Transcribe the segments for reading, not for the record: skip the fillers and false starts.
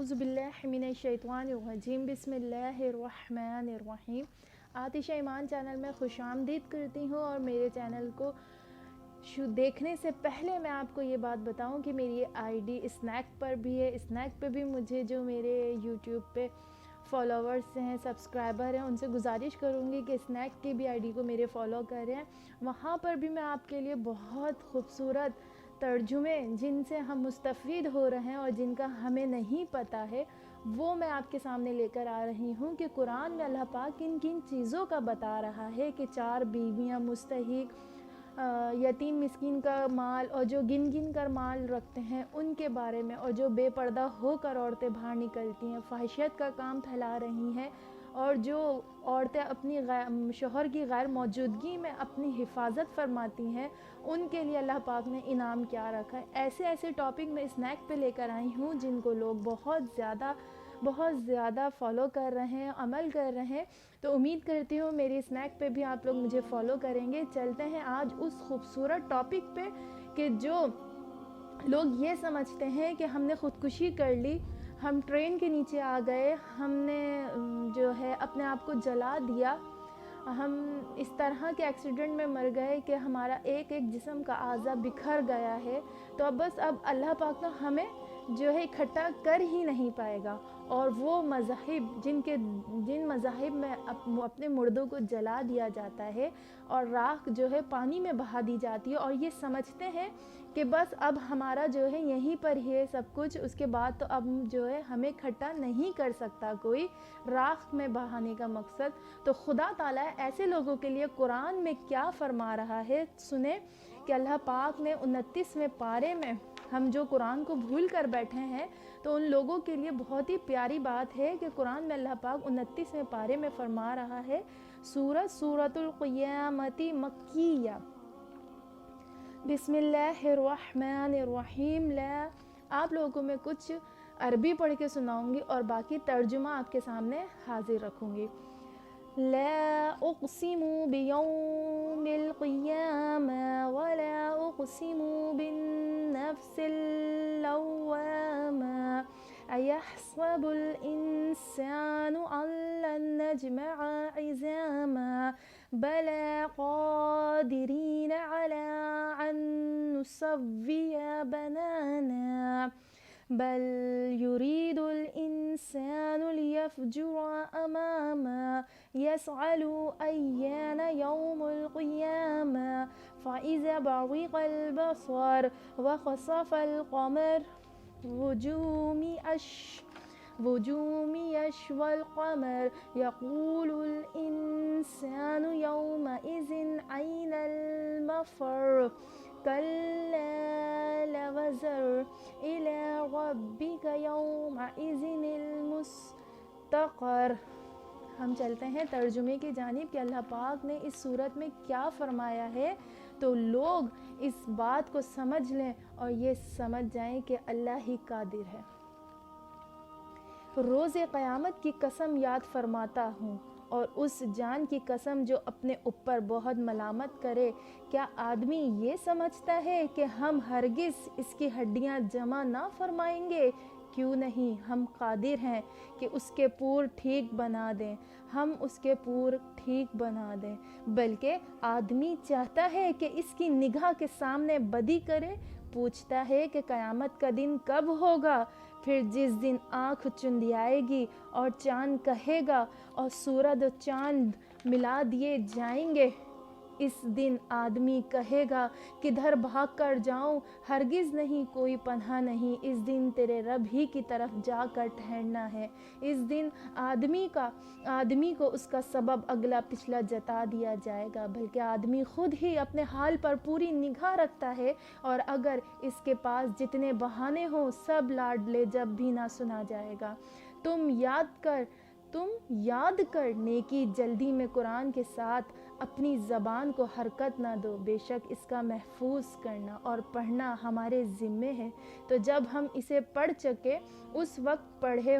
اعوذ باللہ من الشیطان الرجیم بسم اللہ الرحمن الرحیم۔ آتش ایمان چینل میں خوش آمدید کرتی ہوں، اور میرے چینل کو دیکھنے سے پہلے میں آپ کو یہ بات بتاؤں کہ میری آئی ڈی اسنیک پر بھی ہے۔ اسنیک پہ بھی مجھے جو میرے یوٹیوب پہ فالوورز ہیں، سبسکرائبر ہیں، ان سے گزارش کروں گی کہ اسنیک کی بھی آئی ڈی کو میرے فالو کریں۔ وہاں پر بھی میں آپ کے لیے بہت خوبصورت ترجمے جن سے ہم مستفید ہو رہے ہیں اور جن کا ہمیں نہیں پتہ ہے، وہ میں آپ کے سامنے لے کر آ رہی ہوں کہ قرآن میں اللہ پاک کن کن چیزوں کا بتا رہا ہے کہ 4 بیویاں مستحق، یتیم مسکین کا مال، اور جو گن گن کر مال رکھتے ہیں ان کے بارے میں، اور جو بے پردہ ہو کر عورتیں باہر نکلتی ہیں، فحشیت کا کام پھیلا رہی ہیں، اور جو عورتیں اپنی شوہر کی غیر موجودگی میں اپنی حفاظت فرماتی ہیں، ان کے لیے اللہ پاک نے انعام کیا رکھا ہے۔ ایسے ٹاپک میں اسنیک پہ لے کر آئی ہوں جن کو لوگ بہت زیادہ فالو کر رہے ہیں، عمل کر رہے ہیں۔ تو امید کرتی ہوں میری اسنیک پہ بھی آپ لوگ مجھے فالو کریں گے۔ چلتے ہیں آج اس خوبصورت ٹاپک پہ کہ جو لوگ یہ سمجھتے ہیں کہ ہم نے خودکشی کر لی، ہم ٹرین کے نیچے آ گئے، ہم نے جو ہے اپنے آپ کو جلا دیا، ہم اس طرح کے ایکسیڈنٹ میں مر گئے کہ ہمارا ایک جسم کا اعضا بکھر گیا ہے، تو اب اللہ پاک تو ہمیں جو ہے اکٹھا کر ہی نہیں پائے گا۔ اور وہ مذاہب جن مذاہب میں اپنے مردوں کو جلا دیا جاتا ہے اور راکھ جو ہے پانی میں بہا دی جاتی ہے، اور یہ سمجھتے ہیں کہ بس اب ہمارا جو ہے یہیں پر ہی ہے سب کچھ، اس کے بعد تو اب جو ہے ہمیں اکٹھا نہیں کر سکتا کوئی، راکھ میں بہانے کا مقصد۔ تو خدا تعالیٰ ایسے لوگوں کے لیے قرآن میں کیا فرما رہا ہے، سنیں کہ اللہ پاک نے 29ویں پارے میں، ہم جو قرآن کو بھول کر بیٹھے ہیں تو ان لوگوں کے لیے بہت ہی پیاری بات ہے کہ قرآن میں اللہ پاک 29ویں پارے میں فرما رہا ہے، سورۃ القیامۃ مکیہ، بسم اللہ الرحمن الرحیم۔ آپ لوگوں کو میں کچھ عربی پڑھ کے سناؤں گی اور باقی ترجمہ آپ کے سامنے حاضر رکھوں گی۔ لا اقسم بیوم القیامہ ولا اقسم بالنفس اللوامہ ایحسب الانسان ان لن نجمع عظاما بلى قادرين على أن نسوي بنانا بل يريد الإنسان ليفجر أمامه يسأل أيان يوم القيامة فإذا برق البصر وخسف القمر وجوم يشوى القمر يقول الإنسان يومئذ أين المفر كلا لا وزر إلى ربك يومئذ المستقر۔ ہم چلتے ہیں ترجمے کی جانب کہ اللہ پاک نے اس صورت میں کیا فرمایا ہے، تو لوگ اس بات کو سمجھ لیں اور یہ سمجھ جائیں کہ اللہ ہی قادر ہے۔ روز قیامت کی قسم یاد فرماتا ہوں، اور اس جان کی قسم جو اپنے اوپر بہت ملامت کرے۔ کیا آدمی یہ سمجھتا ہے کہ ہم ہرگز اس کی ہڈیاں جمع نہ فرمائیں گے؟ کیوں نہیں، ہم قادر ہیں کہ اس کے پور ٹھیک بنا دیں، ہم اس کے پور ٹھیک بنا دیں۔ بلکہ آدمی چاہتا ہے کہ اس کی نگاہ کے سامنے بدی کرے، پوچھتا ہے کہ قیامت کا دن کب ہوگا، پھر جس دن آنکھ چندیائے گی اور چاند کہے گا اور سورج و چاند ملا دیے جائیں گے، اس دن آدمی کہے گا کدھر بھاگ کر جاؤں، ہرگز نہیں، کوئی پناہ نہیں، اس دن تیرے رب ہی کی طرف جا کر ٹھہرنا ہے۔ اس دن آدمی کو اس کا سبب اگلا پچھلا جتا دیا جائے گا، بلکہ آدمی خود ہی اپنے حال پر پوری نگاہ رکھتا ہے، اور اگر اس کے پاس جتنے بہانے ہوں سب لاڈ لے جب بھی نہ سنا جائے گا۔ تم یاد کر نیکی جلدی میں قرآن کے ساتھ اپنی زبان کو حرکت نہ دو، بے شک اس کا محفوظ کرنا اور پڑھنا ہمارے ذمے ہے۔ تو جب ہم اسے پڑھ چکے اس وقت پڑھے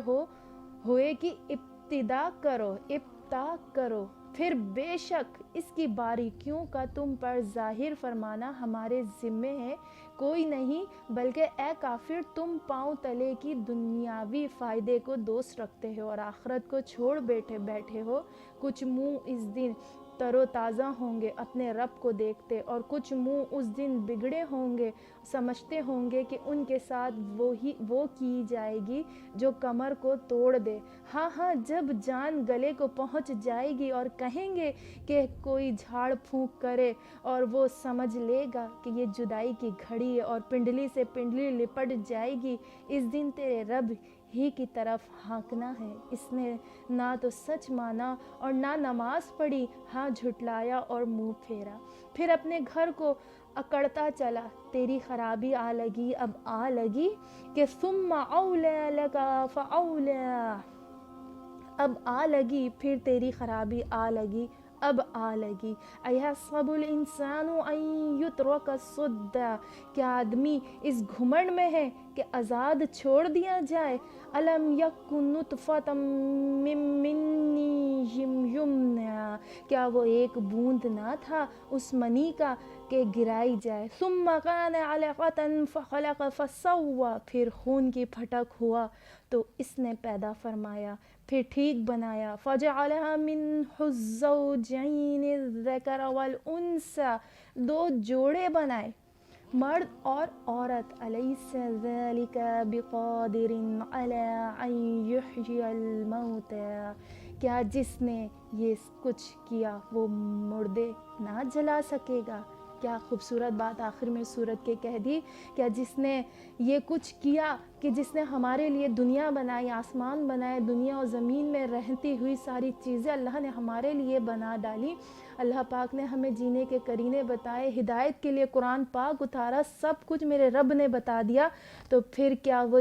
ہوئے کی ابتدا کرو، پھر بے شک اس کی باریکیوں کا تم پر ظاہر فرمانا ہمارے ذمے ہے، کوئی نہیں، بلکہ اے کافر تم پاؤں تلے کی دنیاوی فائدے کو دوست رکھتے ہو اور آخرت کو چھوڑ بیٹھے ہو۔ کچھ منہ اس دن تر و تازہ ہوں گے اپنے رب کو دیکھتے، اور کچھ منہ اس دن بگڑے ہوں گے، سمجھتے ہوں گے کہ ان کے ساتھ وہ کی جائے گی جو کمر کو توڑ دے۔ ہاں جب جان گلے کو پہنچ جائے گی اور کہیں گے کہ کوئی جھاڑ پھونک کرے، اور وہ سمجھ لے گا کہ یہ جدائی کی گھڑی ہے اور پنڈلی سے پنڈلی لپٹ جائے گی۔ اس دن تیرے رب ہی کی طرف ہانکنا ہے۔ اس نے نہ تو سچ مانا اور نہ نماز پڑھی، ہاں جھٹلایا اور منہ پھیرا، پھر اپنے گھر کو اکڑتا چلا۔ تیری خرابی آ لگی، اب آ لگی کہ ثم اولی لک فاولی، اب آ لگی، پھر تیری خرابی آ لگی، اب آ لگی۔ ایحسب الانسان ان یترک سدی، کیا آدمی اس گھمنڈ میں ہے کہ آزاد چھوڑ دیا جائے؟ الم یک نطفۃ من منی یمنی، کیا وہ ایک بوند نہ تھا اس منی کا کہ گرائی جائے؟ ثم کان علقۃ فخلق فسوی، پھر خون کی پھٹک ہوا تو اس نے پیدا فرمایا، پھر ٹھیک بنایا۔ فجعلها منہ الزوجین الذکر والانثی، دو جوڑے بنائے، مرد اور عورت۔ الیس ذلک بقادر علی ان یحیی الموتی، کیا جس نے یہ کچھ کیا وہ مردے نہ جلا سکے گا؟ کیا خوبصورت بات آخر میں سورت کے کہہ دی، کیا جس نے یہ کچھ کیا، کہ جس نے ہمارے لیے دنیا بنائی، آسمان بنائے، دنیا اور زمین میں رہتی ہوئی ساری چیزیں اللہ نے ہمارے لیے بنا ڈالی۔ اللہ پاک نے ہمیں جینے کے قرینے بتائے، ہدایت کے لیے قرآن پاک اتارا، سب کچھ میرے رب نے بتا دیا، تو پھر کیا وہ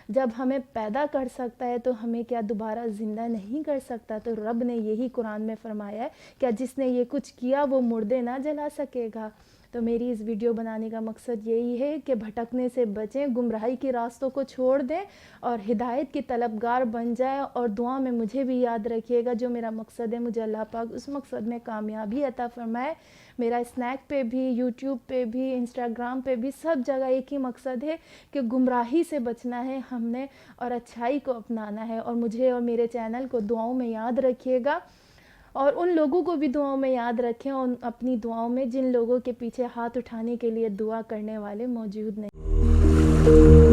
جب ہمیں پیدا کر سکتا ہے تو ہمیں کیا دوبارہ زندہ نہیں کر سکتا؟ تو رب نے یہی قرآن میں فرمایا ہے، کیا جس نے یہ کچھ کیا وہ مردے نہ جلا سکے گا؟ تو میری اس ویڈیو بنانے کا مقصد یہی ہے کہ بھٹکنے سے بچیں، گمراہی کے راستوں کو چھوڑ دیں اور ہدایت کی طلبگار بن جائیں، اور دعا میں مجھے بھی یاد رکھیے گا، جو میرا مقصد ہے مجھے اللہ پاک اس مقصد میں کامیابی عطا فرمائے۔ میرا اسنیک پہ بھی، یوٹیوب پہ بھی، انسٹاگرام پہ بھی، سب جگہ ایک ہی مقصد ہے کہ گمراہی سے بچنا ہے ہم نے اور اچھائی کو اپنانا ہے، اور مجھے اور میرے چینل کو دعاؤں میں یاد رکھیے گا، اور ان لوگوں کو بھی دعاؤں میں یاد رکھیں، اور اپنی دعاؤں میں جن لوگوں کے پیچھے ہاتھ اٹھانے کے لیے دعا کرنے والے موجود نہیں۔